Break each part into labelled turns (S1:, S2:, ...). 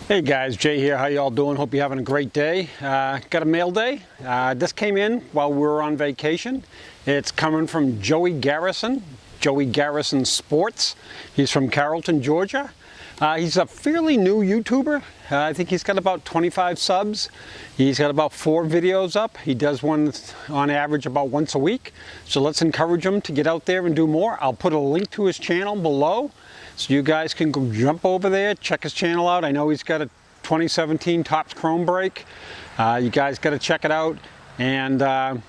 S1: Hey guys, Jay here. How y'all doing? Hope you're having a great day. Got a mail day. This came in while we were on vacation. It's coming from Joey Garrison, Joey Garrison Sports. He's from Carrollton, Georgia. He's a fairly new YouTuber. I think he's got about 25 subs. He's got about 4 videos up. He does one on average about once a week. So let's encourage him to get out there and do more. I'll put a link to his channel below, so you guys can go jump over there, check his channel out. I know he's got a 2017 Topps Chrome break. You guys got to check it out. And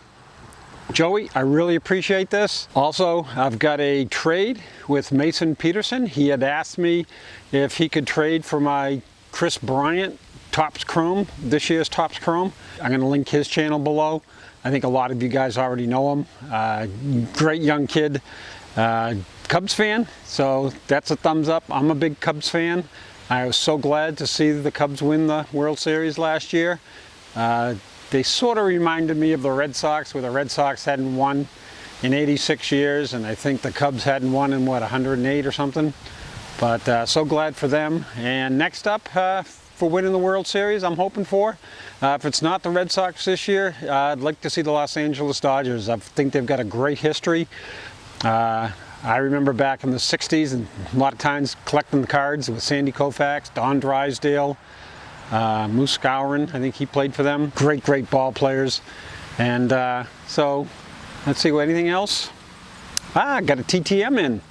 S1: Joey, I really appreciate this. Also, I've got a trade with Mason Pedersen. He had asked me if he could trade for my Chris Bryant Topps Chrome, this year's Topps Chrome. I'm going to link his channel below. I think a lot of you guys already know him. Great young kid. Cubs fan, so that's a thumbs up. I'm a big Cubs fan. I was so glad to see the Cubs win the World Series last year. They sort of reminded me of the Red Sox, where the Red Sox hadn't won in 86 years, and I think the Cubs hadn't won in, what, 108 or something. But so glad for them. And next up, for winning the World Series, I'm hoping for, if it's not the Red Sox this year, I'd like to see the Los Angeles Dodgers. I think they've got a great history. I remember back in the 60s, and a lot of times collecting the cards with Sandy Koufax, Don Drysdale, Moose Skowron. I think he played for them. Great ball players. And so, let's see, anything else? Got a TTM in.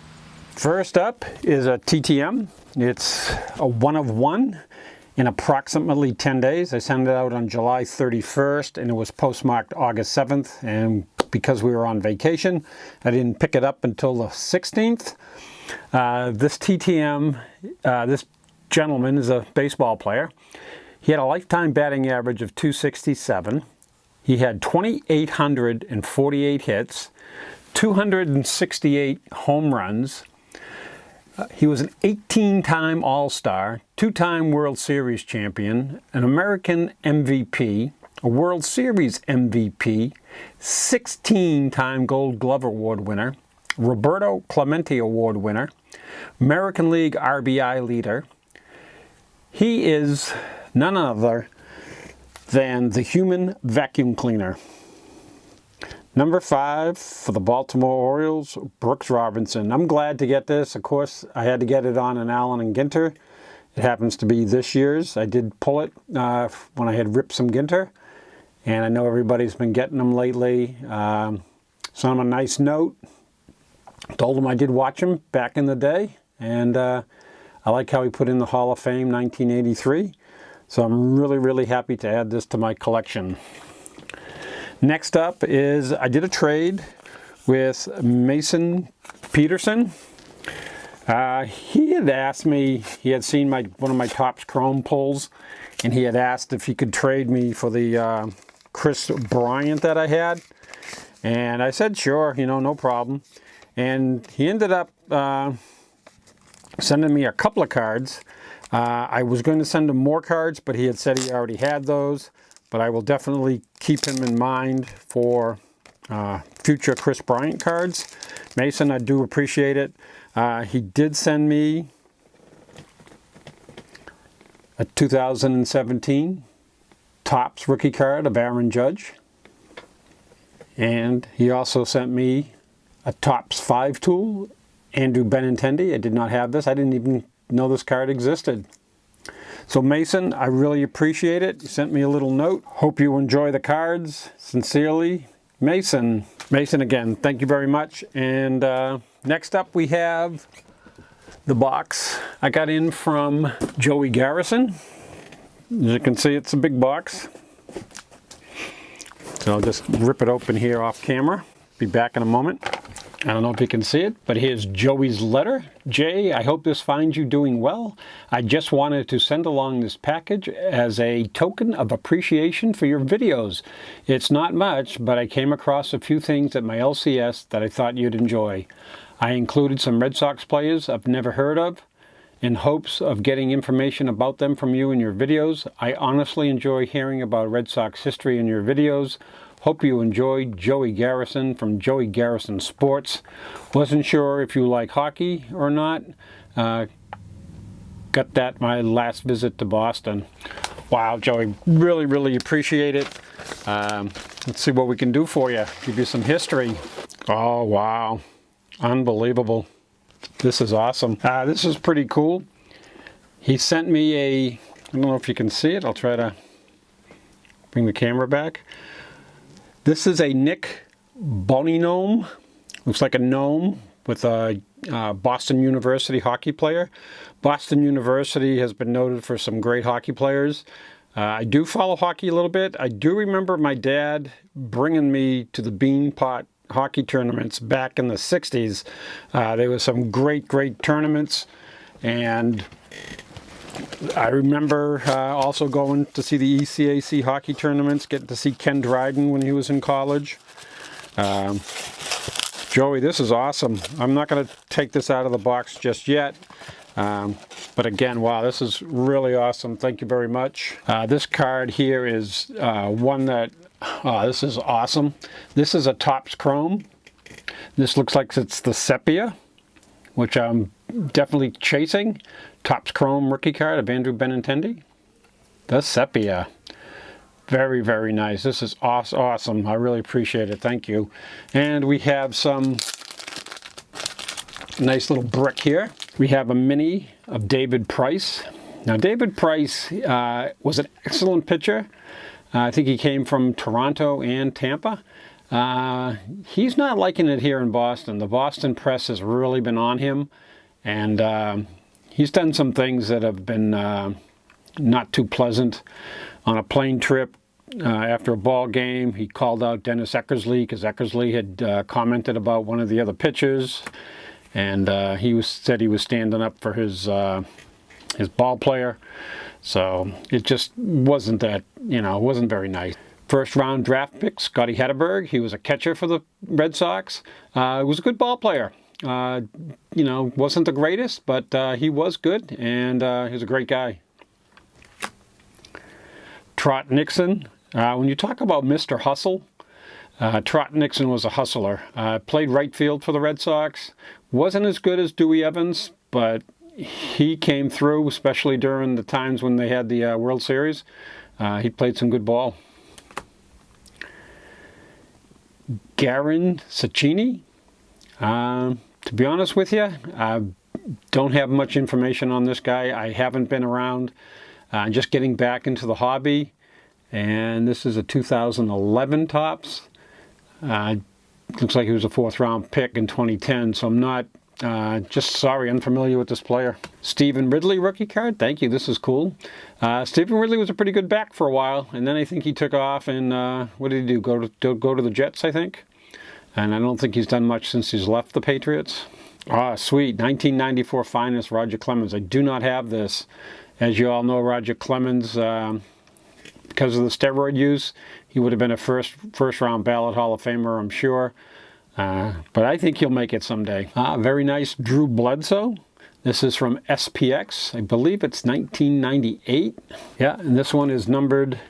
S1: First up is a TTM. It's a 1 of 1 in approximately 10 days. I sent it out on July 31st, and it was postmarked August 7th. And because we were on vacation, I didn't pick it up until the 16th. This TTM, this gentleman is a baseball player. He had a lifetime batting average of .267. He had 2,848 hits, 268 home runs. He was an 18-time All-Star, 2-time World Series champion, an American MVP, a World Series MVP, 16-time Gold Glove Award winner, Roberto Clemente Award winner, American League RBI leader. He is none other than the human vacuum cleaner. Number 5 for the Baltimore Orioles, Brooks Robinson. I'm glad to get this. Of course, I had to get it on an Allen and Ginter. It happens to be this year's. I did pull it when I had ripped some Ginter. And I know everybody's been getting them lately. So on a nice note, told him I did watch him back in the day. And I like how he put in the Hall of Fame 1983. So I'm really happy to add this to my collection. Next up is, I did a trade with Mason Pedersen. He had asked me, he had seen one of my Topps Chrome pulls, and he had asked if he could trade me for the Chris Bryant that I had. And I said, sure, no problem. And he ended up sending me a couple of cards. I was going to send him more cards, but he had said he already had those. But I will definitely keep him in mind for future Chris Bryant cards. Mason, I do appreciate it. He did send me a 2017 Topps rookie card of Aaron Judge. And he also sent me a Topps 5 tool, Andrew Benintendi. I did not have this. I didn't even know this card existed. So Mason, I really appreciate it. You sent me a little note. Hope you enjoy the cards. Sincerely, Mason. Mason, again, thank you very much. And next up we have the box I got in from Joey Garrison. As you can see, it's a big box. So I'll just rip it open here off camera. Be back in a moment. I don't know if you can see it, but here's Joey's letter. Jay, I hope this finds you doing well. I just wanted to send along this package as a token of appreciation for your videos. It's not much, but I came across a few things at my LCS that I thought you'd enjoy. I included some Red Sox players I've never heard of, in hopes of getting information about them from you in your videos. I honestly enjoy hearing about Red Sox history in your videos. Hope you enjoyed Joey Garrison from Joey Garrison Sports. Wasn't sure if you like hockey or not. got that my last visit to Boston. Wow, Joey, really, really appreciate it. Let's see what we can do for you. Give you some history. Oh, wow. Unbelievable. This is awesome. This is pretty cool. He sent me a, I don't know if you can see it. I'll try to bring the camera back. This is a Nick Bonino. Looks like a gnome with a Boston University hockey player. Boston University has been noted for some great hockey players. I do follow hockey a little bit. I do remember my dad bringing me to the Beanpot hockey tournaments back in the 60s. There were some great tournaments, and I remember also going to see the ECAC hockey tournaments, getting to see Ken Dryden when he was in college. Joey, this is awesome. I'm not going to take this out of the box just yet. But again, wow, this is really awesome. Thank you very much. This card here is one that, this is awesome. This is a Topps Chrome. This looks like it's the Sepia, which I'm definitely chasing. Topps Chrome rookie card of Andrew Benintendi. The Sepia. Very, very nice. This is awesome. I really appreciate it. Thank you. And we have some nice little brick here. We have a mini of David Price. Now, David Price was an excellent pitcher. I think he came from Toronto and Tampa. He's not liking it here in Boston. The Boston press has really been on him, and he's done some things that have been not too pleasant. On a plane trip after a ball game, he called out Dennis Eckersley because Eckersley had commented about one of the other pitchers, and he said he was standing up for his ball player. So it just wasn't that, it wasn't very nice. First round draft pick, Scotty Hedberg. He was a catcher for the Red Sox. He was a good ball player. Wasn't the greatest, but he was good, and he was a great guy. Trot Nixon. When you talk about Mr. Hustle, Trot Nixon was a hustler. Played right field for the Red Sox. Wasn't as good as Dewey Evans, but he came through, especially during the times when they had the World Series. He played some good ball. Garrison Cecchini. To be honest with you, I don't have much information on this guy. I haven't been around. Just getting back into the hobby. And this is a 2011 Topps. Looks like he was a 4th round pick in 2010, so I'm not, unfamiliar with this player. Stephen Ridley rookie card. Thank you, this is cool. Stephen Ridley was a pretty good back for a while, and then I think he took off and, what did he do? Go to the Jets, I think? And I don't think he's done much since he's left the Patriots. Sweet, 1994 finest, Roger Clemens. I do not have this. As you all know, Roger Clemens, because of the steroid use, he would have been a first round ballot Hall of Famer, I'm sure. But I think he'll make it someday. Very nice Drew Bledsoe. This is from SPX. I believe it's 1998. Yeah, and this one is numbered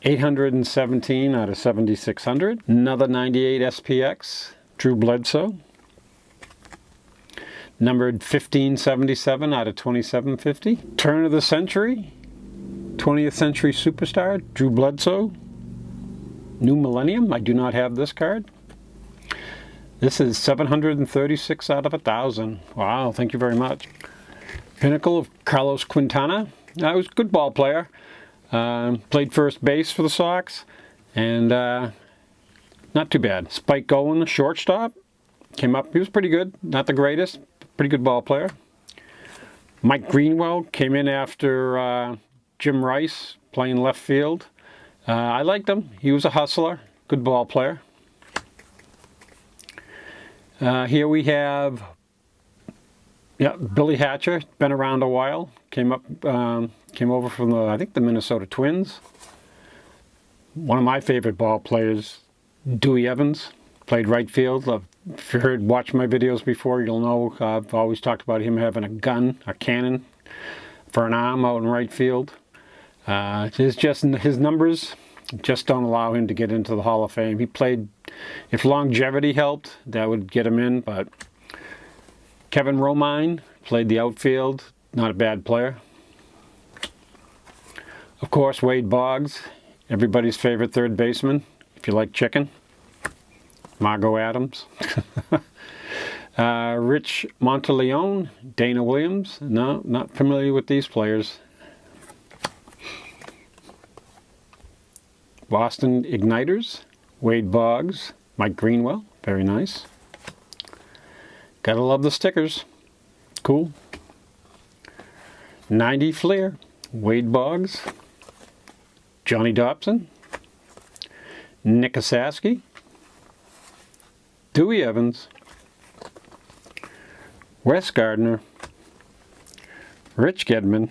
S1: 817 out of 7,600. Another 98 SPX, Drew Bledsoe. Numbered 1577 out of 2750. Turn of the century, 20th century superstar, Drew Bledsoe. New Millennium, I do not have this card. This is 736 out of 1,000. Wow, thank you very much. Pinnacle of Carlos Quintana. He was a good ball player. Played first base for the Sox, and not too bad. Spike Owen, shortstop. Came up, he was pretty good. Not the greatest, pretty good ball player. Mike Greenwell came in after Jim Rice, playing left field. I liked him. He was a hustler, good ball player. Here we have Billy Hatcher, been around a while. Came over from the Minnesota Twins. One of my favorite ball players, Dewey Evans, played right field. If you watched my videos before, you'll know I've always talked about him having a cannon for an arm out in right field. His numbers just don't allow him to get into the Hall of Fame. He played, if longevity helped, that would get him in, but Kevin Romine played the outfield. not a bad player. Of course, Wade Boggs, everybody's favorite third baseman, if you like chicken. Margot Adams. Rich Monteleone, Dana Williams. No, not familiar with these players. Boston Igniters, Wade Boggs, Mike Greenwell, very nice. Gotta love the stickers, cool. 90 Flair, Wade Boggs, Johnny Dobson, Nick Osaski, Dewey Evans, Wes Gardner, Rich Gedman,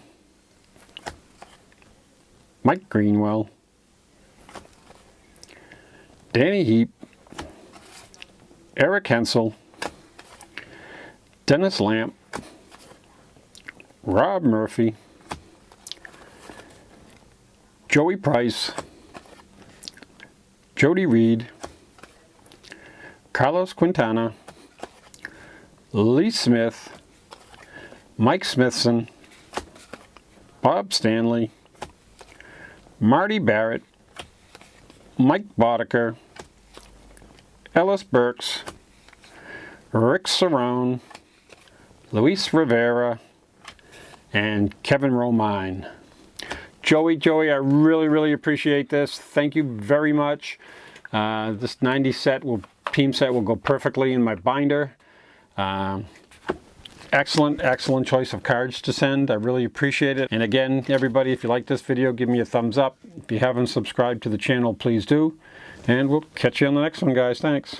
S1: Mike Greenwell, Danny Heap, Eric Hensel, Dennis Lamp, Rob Murphy, Joey Price, Jody Reed, Carlos Quintana, Lee Smith, Mike Smithson, Bob Stanley, Marty Barrett, Mike Boddicker, Ellis Burks, Rick Cerrone, Luis Rivera, and Kevin Romine. Joey, I really appreciate this. Thank you very much. This 90 team set will go perfectly in my binder. Excellent choice of cards to send. I really appreciate it. And again, everybody, if you like this video, give me a thumbs up. If you haven't subscribed to the channel, please do. And we'll catch you on the next one, guys. Thanks.